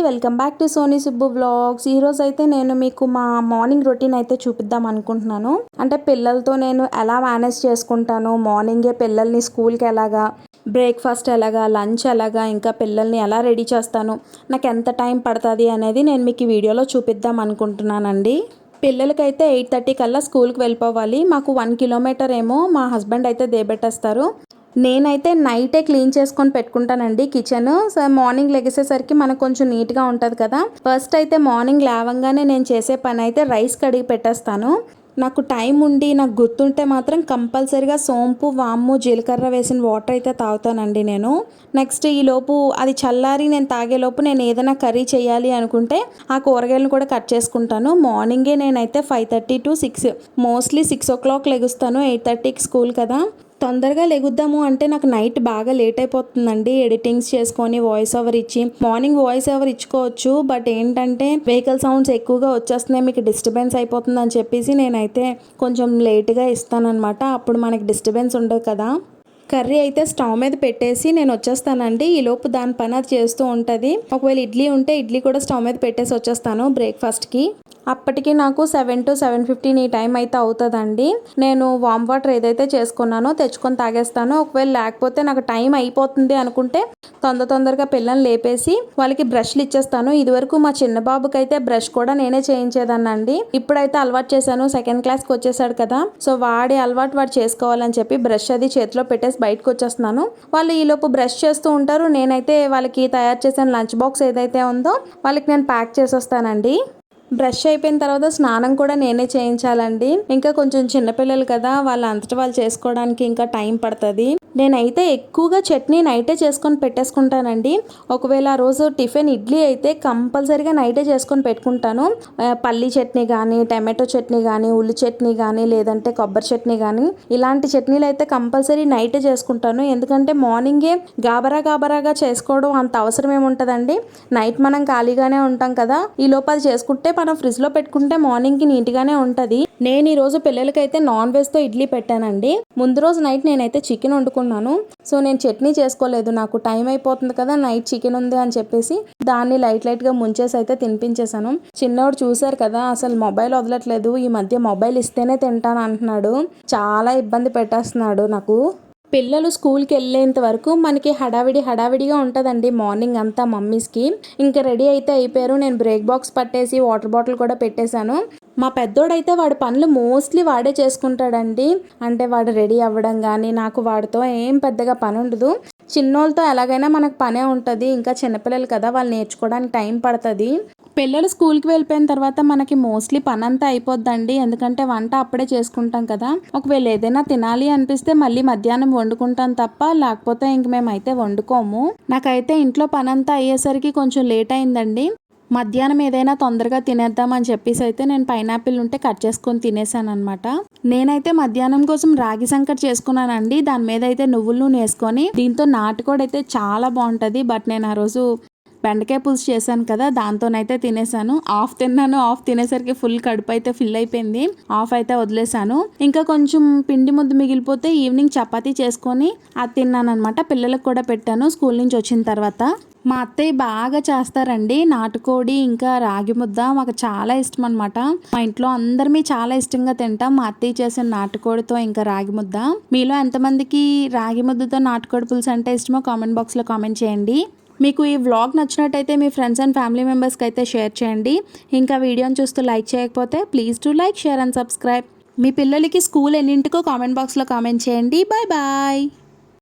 Welcome back to Soni Subbu vlogs. ఈరోజు అయితే నేను మీకు మా మార్నింగ్ రొటీన్ అయితే చూపిద్దాం అనుకుంటున్నాను. అంటే పిల్లలతో నేను ఎలా మేనేజ్ చేసుకుంటాను, మార్నింగే పిల్లల్ని స్కూల్కి ఎలాగా, బ్రేక్ఫాస్ట్ ఎలాగా, లంచ్ ఎలాగా, ఇంకా పిల్లల్ని ఎలా రెడీ చేస్తాను, నాకు ఎంత టైం పడుతుంది అనేది నేను మీకు ఈ వీడియోలో చూపిద్దాం అనుకుంటున్నానండి. పిల్లలకైతే 8:30 కల్లా స్కూల్కి వెళ్ళిపోవాలి. మాకు 1 కిలోమీటర్ ఏమో మా హస్బెండ్ అయితే దేబెట్టేస్తారు. నేనైతే నైటే క్లీన్ చేసుకొని పెట్టుకుంటానండి కిచెన్. సో మార్నింగ్ లెగిసేసరికి మనకు కొంచెం నీట్గా ఉంటుంది కదా. ఫస్ట్ అయితే మార్నింగ్ లేవంగానే నేను చేసే పని అయితే రైస్ కడిగి పెట్టేస్తాను. నాకు టైం ఉండి నాకు గుర్తుంటే మాత్రం కంపల్సరీగా సోంపు, వాము, జీలకర్ర వేసిన వాటర్ అయితే తాగుతానండి నేను. నెక్స్ట్ ఈలోపు అది చల్లారి నేను తాగేలోపు నేను ఏదైనా కర్రీ చేయాలి అనుకుంటే ఆ కూరగాయలను కూడా కట్ చేసుకుంటాను. మార్నింగే నేనైతే 5:30 to 6, మోస్ట్లీ 6 o'clock లెగుస్తాను. 8:30కి స్కూల్ కదా. తొందరగా లెగుద్దాము అంటే నాకు నైట్ బాగా లేట్ అయిపోతుందండి. ఎడిటింగ్స్ చేసుకొని వాయిస్ ఓవర్ ఇచ్చి, మార్నింగ్ వాయిస్ ఓవర్ ఇచ్చుకోవచ్చు, బట్ ఏంటంటే వెహికల్ సౌండ్స్ ఎక్కువగా వచ్చేస్తున్నాయి, మీకు డిస్టర్బెన్స్ అయిపోతుంది అని చెప్పేసి నేనైతే కొంచెం లేట్గా ఇస్తానన్నమాట. అప్పుడు మనకి డిస్టర్బెన్స్ ఉండదు కదా. కర్రీ అయితే స్టవ్ మీద పెట్టేసి నేను వచ్చేస్తానండి. ఈలోపు దాని పని అది చేస్తూ ఉంటుంది. ఒకవేళ ఇడ్లీ ఉంటే ఇడ్లీ కూడా స్టవ్ మీద పెట్టేసి వచ్చేస్తాను బ్రేక్ఫాస్ట్కి. అప్పటికి నాకు 7 to 7:15 ఈ టైం అయితే అవుతుందండి. నేను వామ్ వాటర్ ఏదైతే చేసుకున్నానో తెచ్చుకొని తాగేస్తాను. ఒకవేళ లేకపోతే నాకు టైం అయిపోతుంది అనుకుంటే తొందరగా పిల్లల్ని లేపేసి వాళ్ళకి బ్రష్లు ఇచ్చేస్తాను. ఇదివరకు మా చిన్న బాబుకి అయితే బ్రష్ కూడా నేనే చేయించేదాన్నండి. ఇప్పుడైతే అలవాటు చేశాను, 2nd క్లాస్కి వచ్చేసాడు కదా. సో వాడి అలవాటు వాడు చేసుకోవాలని చెప్పి బ్రష్ అది చేతిలో పెట్టేసి బయటకు వచ్చేస్తున్నాను. వాళ్ళు ఈలోపు బ్రష్ చేస్తూ ఉంటారు. నేనైతే వాళ్ళకి తయారు చేసిన లంచ్ బాక్స్ ఏదైతే ఉందో వాళ్ళకి నేను ప్యాక్ చేసేస్తానండి. బ్రష్ అయిపోయిన తర్వాత స్నానం కూడా నేనే చేయించాలండి. ఇంకా కొంచెం చిన్నపిల్లలు కదా, వాళ్ళ అంతటా వాళ్ళు చేసుకోవడానికి ఇంకా టైం పడుతుంది. నేనైతే ఎక్కువగా చట్నీ నైటే చేసుకొని పెట్టేసుకుంటానండి. ఒకవేళ ఆ రోజు టిఫిన్ ఇడ్లీ అయితే కంపల్సరీగా నైటే చేసుకొని పెట్టుకుంటాను. పల్లీ చట్నీ కానీ, టమాటో చట్నీ కానీ, ఉల్లి చట్నీ కానీ, లేదంటే కొబ్బరి చట్నీ కానీ, ఇలాంటి చట్నీలు అయితే కంపల్సరీ నైటే చేసుకుంటాను. ఎందుకంటే మార్నింగే గాబరాగా చేసుకోవడం అంత అవసరం ఏముంటుందండి. నైట్ మనం ఖాళీగానే ఉంటాం కదా, ఈ లోపు అది చేసుకుంటే మనం ఫ్రిడ్జ్లో పెట్టుకుంటే మార్నింగ్కి నీట్గానే ఉంటుంది. నేను ఈరోజు పిల్లలకైతే నాన్ వెజ్తో ఇడ్లీ పెట్టానండి. ముందు రోజు నైట్ నేనైతే చికెన్ వండుకున్నాను. సో నేను చట్నీ చేసుకోలేదు, నాకు టైం అయిపోతుంది కదా, నైట్ చికెన్ ఉంది అని చెప్పేసి దాన్ని లైట్గా ముంచేసి అయితే తినిపించేశాను. చిన్నవాడు చూశారు కదా, అసలు మొబైల్ వదలట్లేదు. ఈ మధ్య మొబైల్ ఇస్తేనే తింటాను అంటున్నాడు. చాలా ఇబ్బంది పెట్టేస్తున్నాడు నాకు. పిల్లలు స్కూల్కి వెళ్ళేంత వరకు మనకి హడావిడిగా ఉంటుందండి మార్నింగ్ అంతా మమ్మీస్కి. ఇంకా రెడీ అయితే అయిపోయారు. నేను బ్రేక్ బాక్స్ పట్టేసి వాటర్ బాటిల్ కూడా పెట్టేశాను. మా పెద్దోడైతే వాడి పనులు మోస్ట్లీ వాడే చేసుకుంటాడండి. అంటే వాడు రెడీ అవ్వడం కానీ, నాకు వాడితో ఏం పెద్దగా పని ఉండదు. చిన్నోళ్ళతో ఎలాగైనా మనకు పనే ఉంటుంది. ఇంకా చిన్నపిల్లలు కదా, వాళ్ళు నేర్చుకోవడానికి టైం పడుతుంది. పిల్లలు స్కూల్కి వెళ్ళిపోయిన తర్వాత మనకి మోస్ట్లీ పని అంతా అయిపోద్దండి. ఎందుకంటే వంట అప్పుడే చేసుకుంటాం కదా. ఒకవేళ ఏదైనా తినాలి అనిపిస్తే మళ్ళీ మధ్యాహ్నం వండుకుంటాం తప్ప, లేకపోతే ఇంక మేమైతే వండుకోము. నాకైతే ఇంట్లో పని అంతా అయ్యేసరికి కొంచెం లేట్ అయిందండి. మధ్యాహ్నం ఏదైనా తొందరగా తినేద్దామని చెప్పేసి అయితే నేను పైనాపిల్ ఉంటే కట్ చేసుకొని తినేసాను అనమాట. నేనైతే మధ్యాహ్నం కోసం రాగి సంకటి చేసుకున్నానండి. దాని మీద అయితే నువ్వుల నూనె వేసుకొని, దీంతో నాటుకోడి అయితే చాలా బాగుంటుంది. బట్ నేను ఆ రోజు బెండకాయ పులుసు చేశాను కదా, దాంతోనైతే తినేసాను. హాఫ్ తిన్నాను, హాఫ్ తినేసరికి ఫుల్ కడుపు అయితే ఫిల్ అయిపోయింది. హాఫ్ అయితే వదిలేసాను. ఇంకా కొంచెం పిండి ముద్ద మిగిలిపోతే ఈవినింగ్ చపాతీ చేసుకొని అది తిన్నాను అనమాట. పిల్లలకు కూడా పెట్టాను స్కూల్ నుంచి వచ్చిన తర్వాత. మా అత్తయ్య బాగా చేస్తారండి నాటుకోడి ఇంకా రాగి ముద్ద. మాకు చాలా ఇష్టం అనమాట. మా ఇంట్లో అందరిమీ చాలా ఇష్టంగా తింటాం మా అత్తయ్య చేసిన నాటుకోడితో ఇంకా రాగి ముద్ద. మీలో ఎంతమందికి రాగి ముద్దతో నాటుకోడి పులుసు అంటే ఇష్టమో కామెంట్ బాక్స్లో కామెంట్ చేయండి. మీకు ఈ వ్లాగ్ నచ్చినట్టయితే మీ ఫ్రెండ్స్ అండ్ ఫ్యామిలీ మెంబర్స్కి అయితే షేర్ చేయండి. ఇంకా వీడియోని చూస్తూ లైక్ చేయకపోతే please to like, share and subscribe. మీ పిల్లలకి స్కూల్ ఎన్నింటికో కామెంట్ బాక్స్లో కామెంట్ చేయండి. బాయ్.